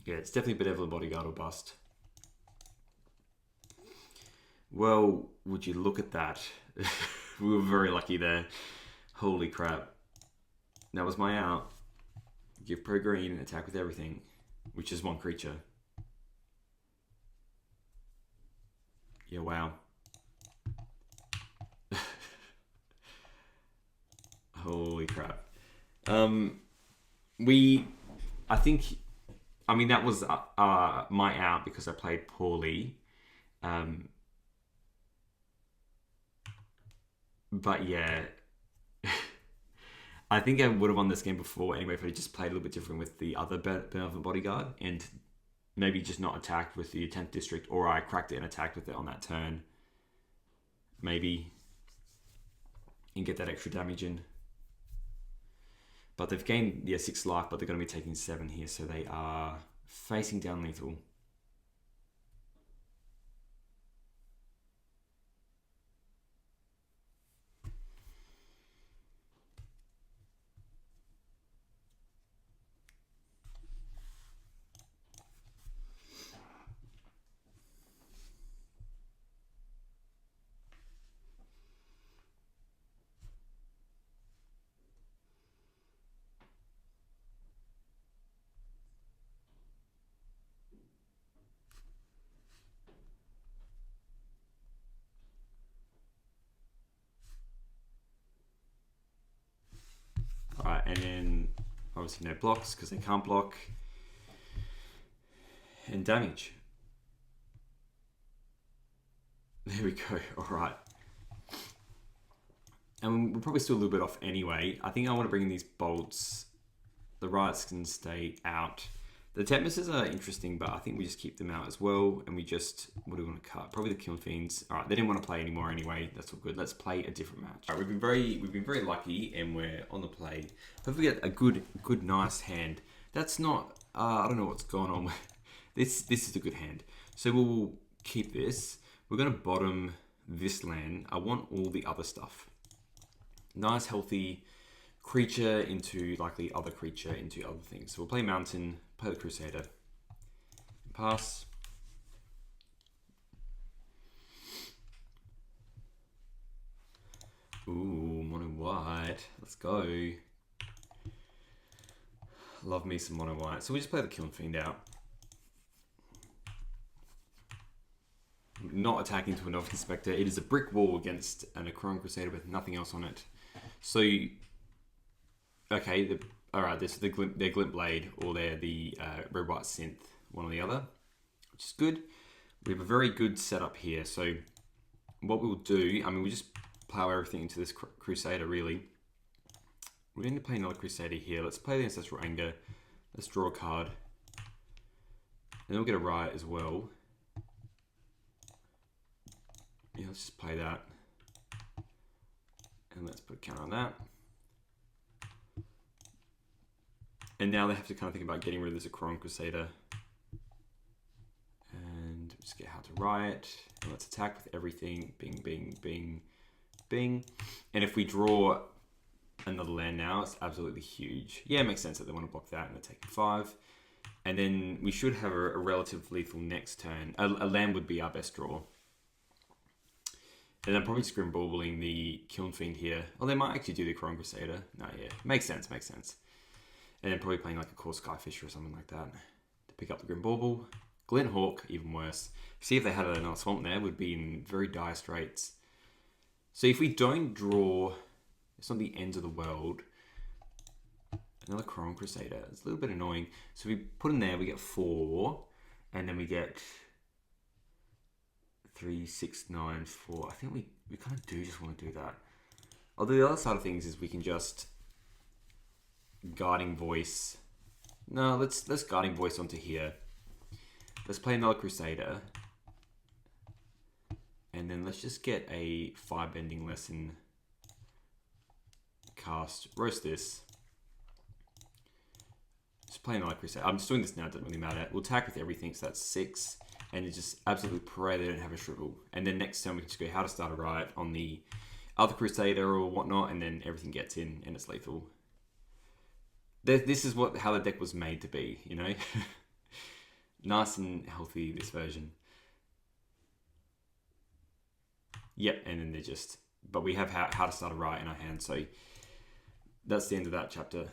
Yeah, it's definitely Benevolent Bodyguard or bust. Well, would you look at that? We were very lucky there. Holy crap. That was my out. Give pro green, attack with everything, which is one creature. Yeah, wow. Holy crap. I mean, that was my out because I played poorly. But yeah, I think I would have won this game before anyway if I just played a little bit different with the other Benevolent Bodyguard and maybe just not attacked with the 10th district, or I cracked it and attacked with it on that turn. Maybe. And get that extra damage in. But they've gained 6 life, but they're going to be taking 7 here, so they are facing down lethal. Alright, and then obviously no blocks because they can't block. And damage. There we go. Alright. And we'll probably still a little bit off anyway. I think I want to bring in these bolts. The riots can stay out. The Tempesters are interesting, but I think we just keep them out as well. And we just, what do we want to cut? Probably the Kiln Fiends. All right, they didn't want to play anymore anyway. That's all good. Let's play a different match. All right, we've been very lucky, and we're on the play. Hopefully, we get a good, nice hand. That's not. I don't know what's going on. This is a good hand. So we'll keep this. We're gonna bottom this land. I want all the other stuff. Nice, healthy creature into likely other creature into other things. So we'll play Mountain. Play the Crusader. Pass. Ooh, mono white. Let's go. Love me some mono white. So we just play the Kiln Fiend out. Not attacking to a Novice Inspector. It is a brick wall against a Necron Crusader with nothing else on it. So, okay, alright, this is they're Glintblade, or they're the Red-White Synth, one or the other, which is good. We have a very good setup here. So what we'll do, I mean, we just plow everything into this Crusader, really. We're going to play another Crusader here. Let's play the Ancestral Anger. Let's draw a card. And then we'll get a Riot as well. Yeah, let's just play that. And let's put a counter on that. And now they have to kind of think about getting rid of this Necron Crusader. And just get how to riot. And let's attack with everything. Bing, bing, bing, bing. And if we draw another land now, it's absolutely huge. Yeah, it makes sense that they want to block that and they're taking 5. And then we should have a relative lethal next turn. A land would be our best draw. And I'm probably scrimballing the Kiln Fiend here. Oh, they might actually do the Necron Crusader. No, yeah. Makes sense, makes sense. And then probably playing like a Core Skyfisher or something like that to pick up the Grim Bauble. Glint Hawk, even worse. See, if they had another Swamp there, would be in very dire straits. So if we don't draw It's not the end of the world. Another Chrome Crusader. It's a little bit annoying. So we put in there, we get 4, and then we get 3, 6, 9, 4. I think we kind of do just want to do that. Although the other side of things is we can just Guiding Voice. No, let's Guiding Voice onto here. Let's play another Crusader. And then let's just get a Firebending Lesson cast. Roast this. Just play another Crusader. I'm just doing this now, it doesn't really matter. We'll attack with everything, so that's 6. And you just absolutely pray they don't have a Shrivel. And then next turn we can just go How to Start a Riot on the other Crusader or whatnot, and then everything gets in and it's lethal. This is how the deck was made to be, you know? Nice and healthy, this version. Yep, and then they're just... But we have how to Start a Riot in our hand, so that's the end of that chapter.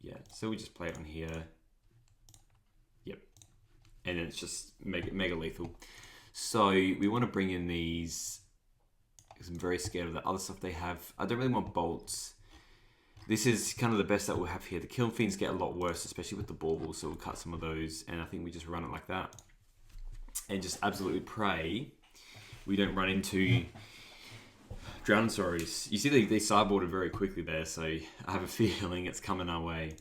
Yeah, so we just play it on here. Yep. And then it's just mega lethal. So we want to bring in these, because I'm very scared of the other stuff they have. I don't really want bolts. This is kind of the best that we'll have here. The Kiln Fiends get a lot worse, especially with the baubles, so we'll cut some of those, and I think we just run it like that. And just absolutely pray we don't run into Drowned Sorrows. You see they sideboarded very quickly there, so I have a feeling it's coming our way.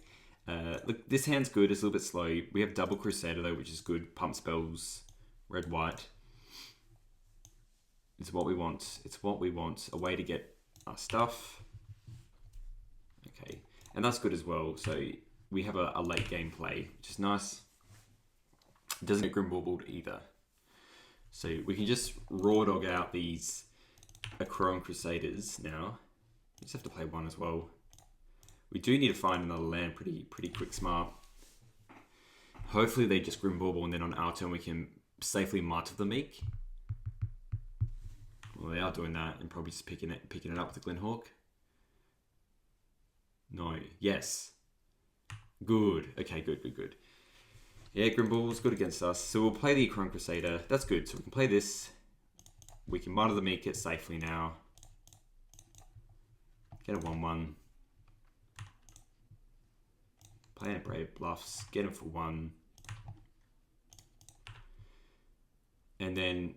Look, this hand's good. It's a little bit slow. We have double Crusader though, which is good. Pump spells, red, white. It's what we want. It's what we want. A way to get our stuff. Okay, and that's good as well. So we have a late game play, which is nice. It doesn't get Grimbaubled either. So we can just raw dog out these Chrome Crusaders now. We just have to play one as well. We do need to find another land pretty quick smart. Hopefully they just Grimbauble and then on our turn we can safely Might of the Meek. Well, they are doing that and probably just picking it up with the Glinthawk. No. Yes. Good. Okay, good. Yeah, Grimbaubl's good against us. So we'll play the Chrome Crusader. That's good. So we can play this. We can Might of the Meek it safely now. Get a 1/1. Play a Brave Bluffs. Get him for 1. And then,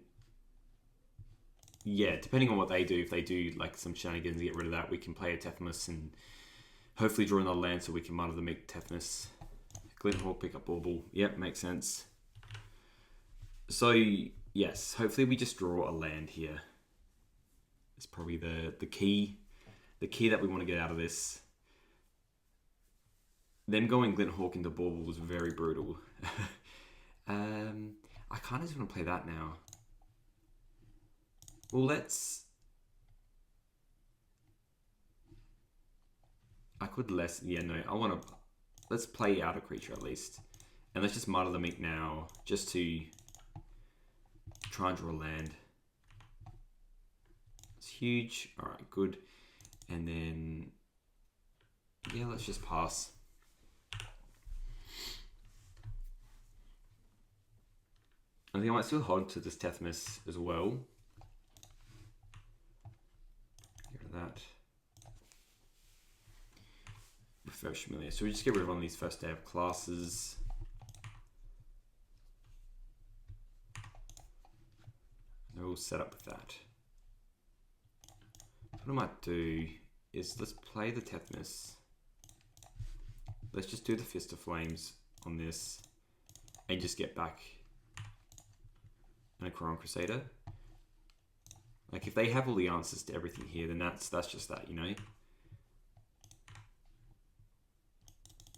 yeah, depending on what they do, if they do like some shenanigans to get rid of that, we can play a Tethemus and hopefully draw another land so we can Might of the Meek Tethemus. Glinthawk, pick up Bauble. Yep, makes sense. So, yes, hopefully we just draw a land here. It's probably the key that we want to get out of this. Them going Glinthawk into Bauble was very brutal. I kind of just want to play that now. Well, I could less... Yeah, no, I want to... Let's play out a creature at least. And let's just Might of the Meek now, just to try and draw a land. It's huge. Alright, good. And then... Yeah, let's just pass. I think I might still hold to this Tethemus as well. Get rid of that. Very familiar. So we just get rid of one of these first day of classes. They're all set up with that. So what I might do is let's play the Tethemus. Let's just do the Fist of Flames on this and just get back a Chrome Crusader. Like if they have all the answers to everything here, then that's just that, you know.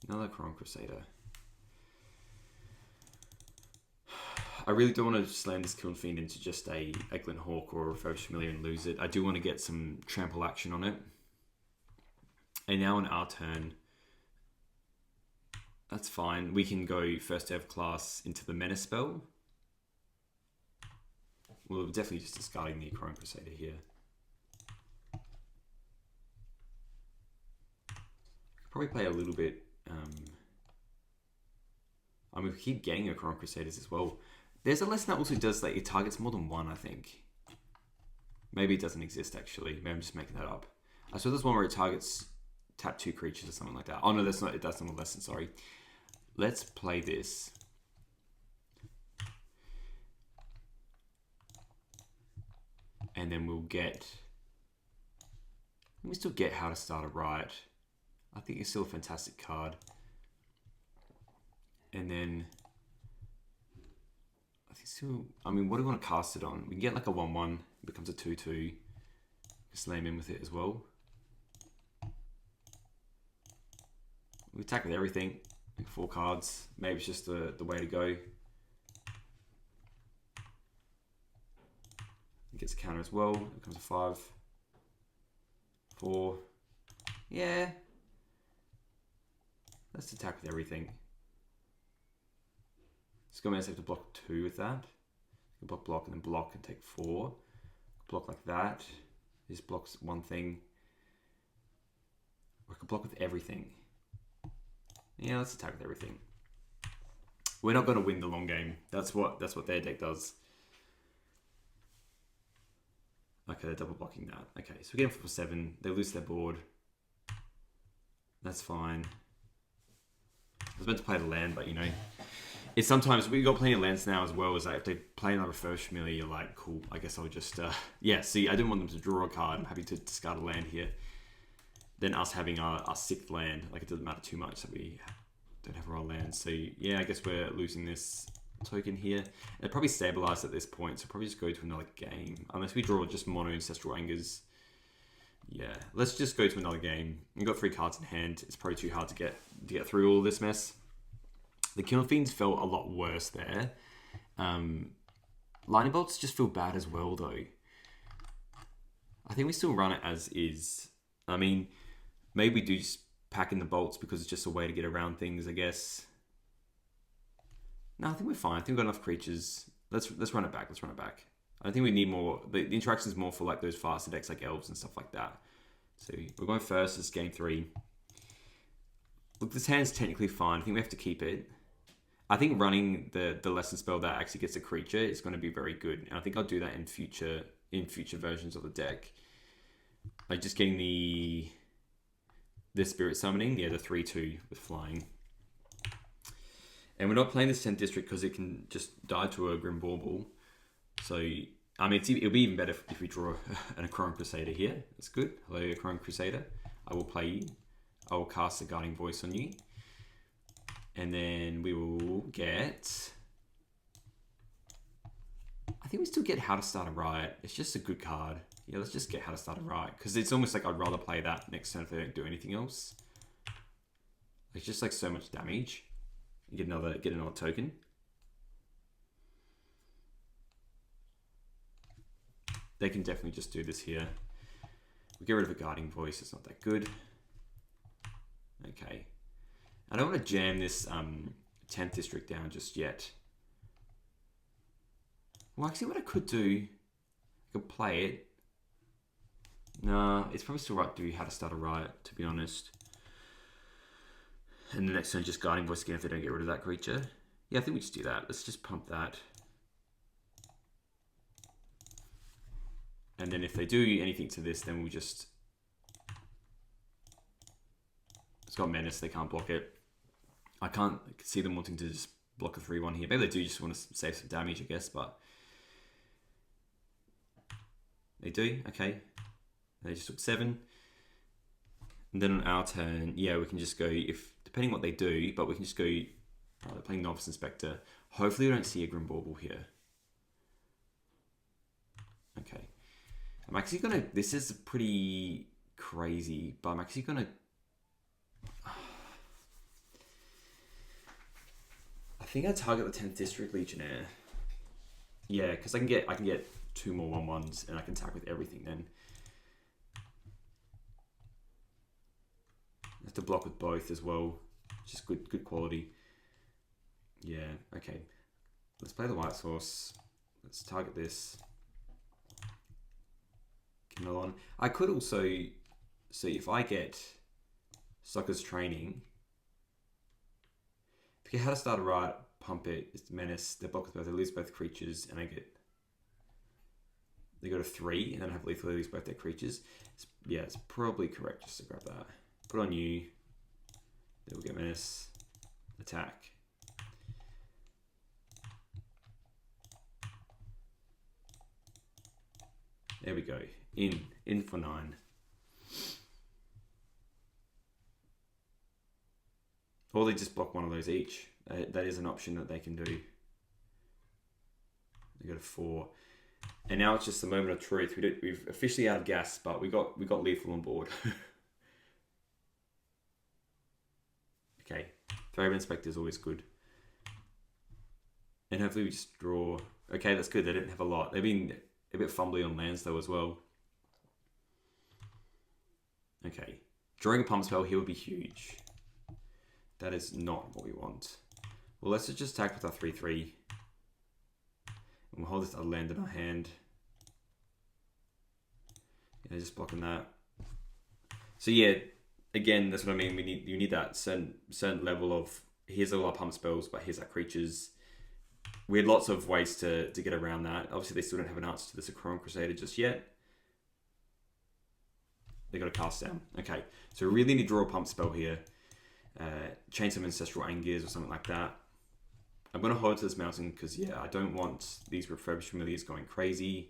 Another Chrome Crusader. I really don't want to slam this Kiln Fiend into just a Glinthawk or a Refurbished Familiar and lose it. I do want to get some trample action on it. And now on our turn, that's fine. We can go first day of class into the Menace spell. Well, definitely just discarding the Chrome Crusader here. Probably play a little bit. I mean, we keep getting a Chrome Crusaders as well. There's a lesson that also does that it targets more than one, I think. Maybe it doesn't exist actually. Maybe I'm just making that up. I saw there's one where it targets tap 2 creatures or something like that. Oh no, that's not. That's not a lesson. Sorry. Let's play this. And then we'll get. We still get How to Start a Riot. I think it's still a fantastic card. And then I think still. I mean, what do we want to cast it on? We can get like a 1/1. It becomes a 2/2. Slam in with it as well. We attack with everything. 4 cards. Maybe it's just the way to go. It gets a counter as well. It becomes a 5. 4. Yeah. Let's attack with everything. Skullman's have to block 2 with that. Block, and then block and take 4. Block like that. This blocks one thing. Or I could block with everything. Yeah, let's attack with everything. We're not going to win the long game. That's what their deck does. Okay, they're double blocking that. Okay, so we get them for 7. They lose their board. That's fine. I was meant to play the land, but you know, it's sometimes we got plenty of lands now as well. As like if they play another first familiar, you're like, cool. I guess I'll just yeah. See, I didn't want them to draw a card. I'm happy to discard a land here. Then us having our 6th land, like it doesn't matter too much that we don't have our lands. So yeah, I guess we're losing this token here. It probably stabilized at this point, so probably just go to another game. Unless we draw just mono Ancestral Angers. Yeah, let's just go to another game. We've got 3 cards in hand. It's probably too hard to get through all this mess. The Kiln Fiends felt a lot worse there. Lightning Bolts just feel bad as well, though. I think we still run it as is. I mean, maybe we do just pack in the bolts because it's just a way to get around things, I guess. No, I think we're fine. I think we've got enough creatures. Let's run it back. Let's run it back. I think we need more. The interaction is more for like those faster decks like Elves and stuff like that. So we're going first. It's game 3. Look, this hand's technically fine. I think we have to keep it. I think running the lesson spell that actually gets a creature is going to be very good. And I think I'll do that in future versions of the deck. Like just getting the Spirit Summoning, yeah, the 3/2 with flying. And we're not playing this 10th District because it can just die to a Grim Bauble. So, I mean, it'll be even better if we draw an Akron Crusader here. That's good. Hello, Akron Crusader. I will play you. I will cast a Guiding Voice on you. And then we will get... I think we still get How to Start a Riot. It's just a good card. Yeah, let's just get How to Start a Riot. Because it's almost like I'd rather play that next turn if they don't do anything else. It's just like so much damage. You get another token. They can definitely just do this here. We get rid of a Guiding Voice. It's not that good. Okay. I don't want to jam this 10th District down just yet. Well, actually, what I could do, I could play it. Nah, it's probably still right to do How to Start a Riot, to be honest. And the next turn, just Guiding Voice again if they don't get rid of that creature. Yeah, I think we just do that. Let's just pump that. And then if they do anything to this, then we'll just... It's got Menace, they can't block it. I can't see them wanting to just block a 3/1 here. Maybe they do just want to save some damage, I guess, but... They do, okay. They just took 7. And then on our turn, yeah, we can just go, depending what they do, but we can just go, they're playing Novice Inspector. Hopefully we don't see a Grim Bauble here. Okay. I'm actually gonna, this is pretty crazy, but I'm actually gonna, I think I target the 10th District Legionnaire. Yeah, because I can get 2 more 1/1s and I can attack with everything then. I have to block with both as well. Just good quality. Yeah, okay. Let's play the White Source. Let's target this. On. I could also see if I get Sucker's Training. If you get How to Start a Riot, pump it, it's Menace, they block with both, they lose both creatures, and I get They go to 3, and then have lethal abilities both their creatures. Yeah, it's probably correct just to grab that. Put on you. They will get menace. Attack. There we go. In for 9. Or they just block one of those each. That is an option that they can do. They go to 4. And now it's just the moment of truth. We've officially out of gas, but we got lethal on board. Okay. Throw Inspector is always good. And hopefully we just draw. Okay, that's good. They didn't have a lot. They've been a bit fumbly on lands though as well. Okay. Drawing a pump spell here would be huge. That is not what we want. Well, let's just attack with our 3/3. And we'll hold this other land in our hand. Yeah, just blocking that. So yeah, again, that's what I mean. You need that certain level of, here's all our pump spells, but here's our creatures. We had lots of ways to get around that. Obviously, they still don't have an answer to the Sakron Crusader just yet. They got a cast down. Okay, so we really need to draw a pump spell here. Chain some Ancestral Angers or something like that. I'm going to hold to this mountain because, yeah, I don't want these Refurbished Familiars going crazy.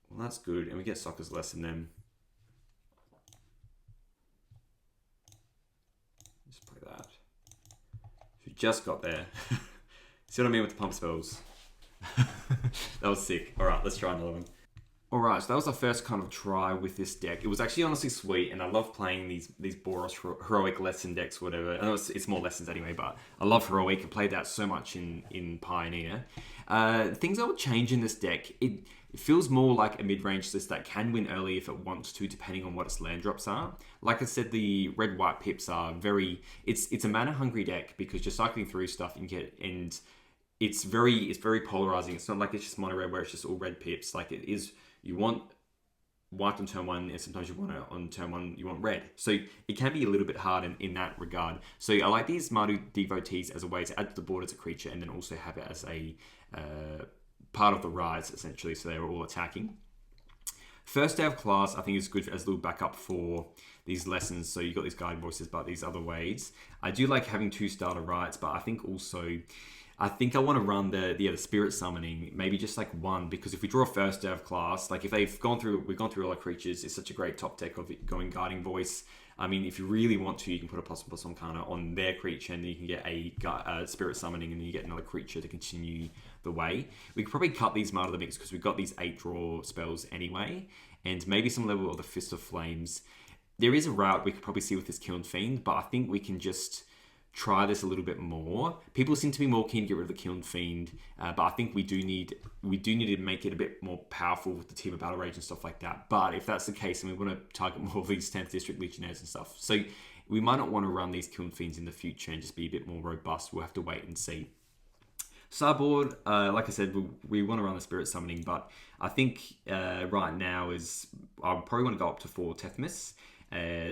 Well, that's good. And we get Soccer's Lesson then. Just play that. We just got there. See what I mean with the pump spells? That was sick. Alright, let's try another one. Alright, so that was our first kind of try with this deck. It was actually honestly sweet, and I love playing these Boros Heroic Lesson decks, whatever. I know it's more Lessons anyway, but I love Heroic. I played that so much in Pioneer. Things I would change in this deck, it feels more like a mid-range list that can win early if it wants to, depending on what its land drops are. Like I said, the red-white pips are very... It's a mana-hungry deck because you're cycling through stuff and it's very polarizing. It's not like it's just mono red where it's just all red pips. Like it is, you want white on turn 1, and sometimes you want it on turn 1, you want red. So it can be a little bit hard in that regard. So I like these Mardu Devotees as a way to add to the board as a creature, and then also have it as a part of the rise, essentially, so they're all attacking. First day of class, I think is good as a little backup for these lessons. So you've got these guide voices, but these other ways. I do like having 2 starter rights, but I think also... I want to run the spirit summoning, maybe just like 1, because if we draw first day of class, like if we've gone through all our creatures, it's such a great top deck of going guiding voice. I mean, if you really want to, you can put a possible some kind of on their creature, and then you can get a spirit summoning, and then you get another creature to continue the way. We could probably cut these out of the mix because we've got these 8 draw spells anyway, and maybe some level of the Fist of Flames. There is a route we could probably see with this Kiln Fiend, but I think we can just try this a little bit more. People seem to be more keen to get rid of the Kiln Fiend, but I think we do need to make it a bit more powerful with the Team of Battle Rage and stuff like that. But if that's the case, then we want to target more of these 10th District Legionnaires and stuff. So we might not want to run these Kiln Fiends in the future and just be a bit more robust. We'll have to wait and see. Sideboard, like I said, we want to run the Spirit Summoning, but I think right now I probably want to go up to 4 Tethmis.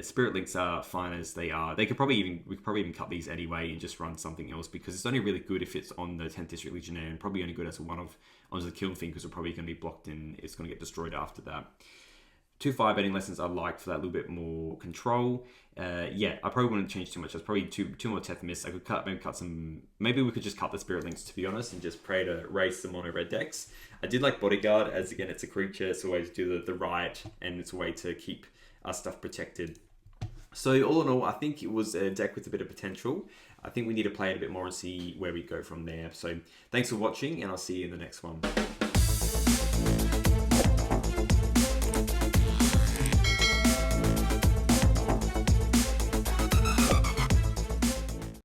Spirit Links are fine as they are. We could probably even cut these anyway and just run something else, because it's only really good if it's on the 10th District Legionnaire, and probably only good as onto the Kiln Fiend, because we're probably going to be blocked and it's going to get destroyed after that. 2 Firebending Lessons I like for that little bit more control. Yeah, I probably wouldn't change too much. There's probably two more Tethmis. I could cut some. Maybe we could just cut the Spirit Links, to be honest, and just pray to raise some mono red decks. I did like Bodyguard, as again it's a creature. It's a way to do the right, and it's a way to keep our stuff protected. So all in all, I think it was a deck with a bit of potential. I think we need to play it a bit more and see where we go from there. So thanks for watching, and I'll see you in the next one.